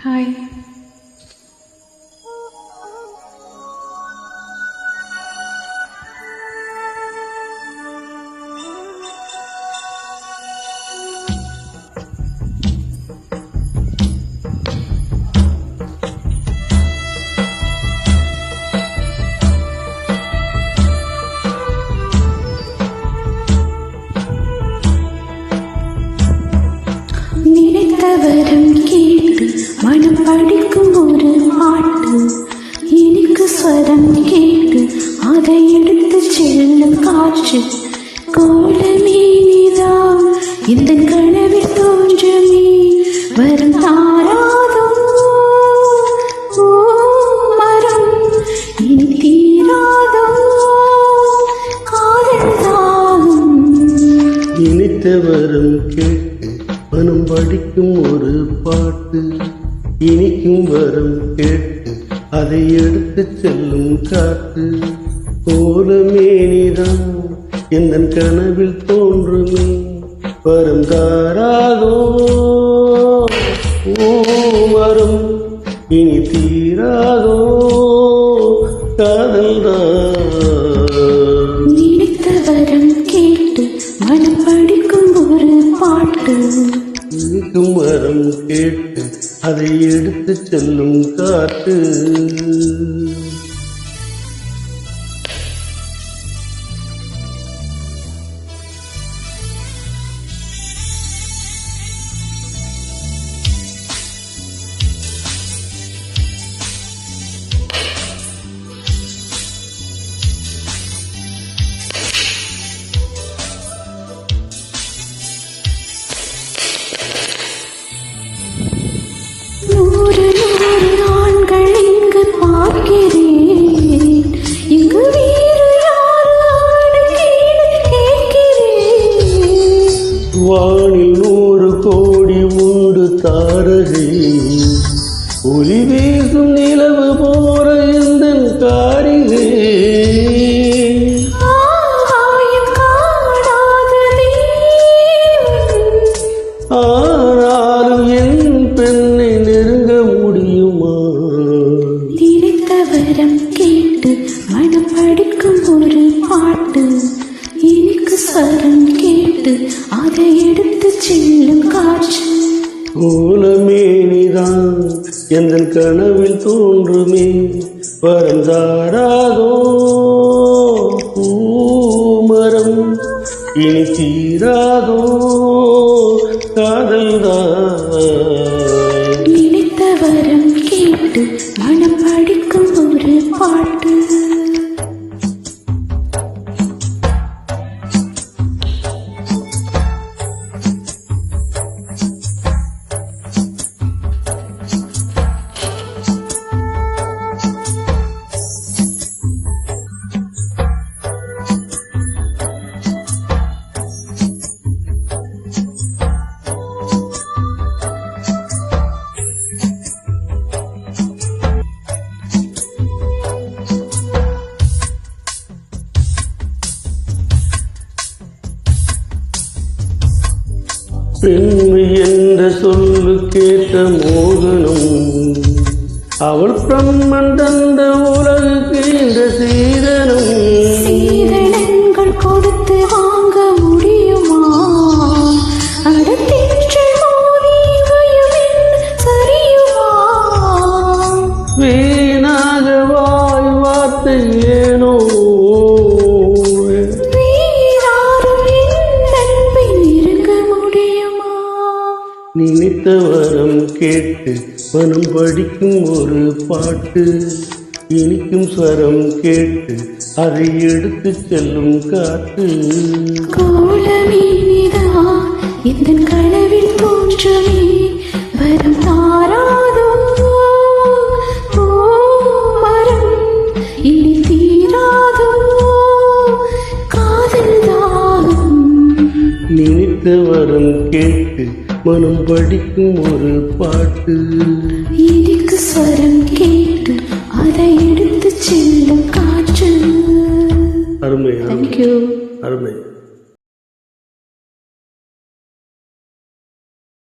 Hi. நினைத்தவரம் கேட்டு மனம் படிக்கும் ஒரு பாட்டு, எனக்கு ஸ்வரம் கேட்டு அதை எடுத்து செல்லும் காற்று. கோலமே நீதான் இந்த கனவில் தோன்றமே, வரும் தாராதோ ஓ மரம், இனி தீராதோ காதல் தாகம். நினைத்தவரம் கேட்டு மனம் படிக்கும் ஒரு பாட்டு, இனிக்கும் வரம் கேட்டு அதை எடுத்து செல்லும் காற்று. கோலமேனிதான் எந்த கனவில் தோன்றுமே, வரம் தாராதோ ஓ வரும், இனி தீராதோ காதல்தான். நினைத்தவரம் கேட்டு மனம் படிக்கும் ஒரு பாட்டு, இனிக்கும் வரம் கேட்டு அதை எடுத்து செல்லும் காற்று. நூறு நூறு ஆண்கள் இங்கு பார்க்கிறேன், இங்கு வேறு யாரு கேட்கிறேன். வானில் 100 கோடி உண்டு தாரகை, ஒளி வீசும் நிலவு போற இந்த காரிகை. ஆனாலும் என் பெண்ணை நெருங்க முடியுமா? நினைத்தவரம் கேட்டு மனம் படிக்கும் ஒரு பாட்டு, எனக்கு ஸ்வரம் கேட்டு அதை எடுத்து செல்லும் காற்று. கோலமேனிதான் எந்த கனவில் தோன்றுமே, வரம் தாராதோ பூமரம், இனி தீராதோ காதல்தான். நினைத்தவரம் கேட்டு மனம் படிக்கும் ஒரு பாட்டு. பெண்மை என்ற சொல்லு கேட்ட மோகனம், அவள் பிரம்மன் தந்த உலகுக்கு இந்த சீதனம். சீதனங்கள் கொடுத்து வாங்க முடியுமா? அடுத்தேற்று மோதி சரியுமா? வீணாக வாய் வார்த்தை ஏனோ, நினைத்தவரம் கேட்டு மனம் படிக்கும் ஒரு பாட்டு, இனிக்கும் ஸ்வரம் கேட்டு அதை எடுத்து செல்லும் காற்று. கோலமேனிதான் இந்த கனவில் தோன்றமே, வரும் தாராதோ ஓ மரம், இனி தீராதோ காதல் தாகம். நினைத்தவரம் கேட்டு மனம் படிக்கும் ஒரு பாட்டு, எனக்கு ஸ்வரம் கேட்டு அதை எடுத்து செல்லும் காற்று. அருமை, தேங்க்யூ. அருமை.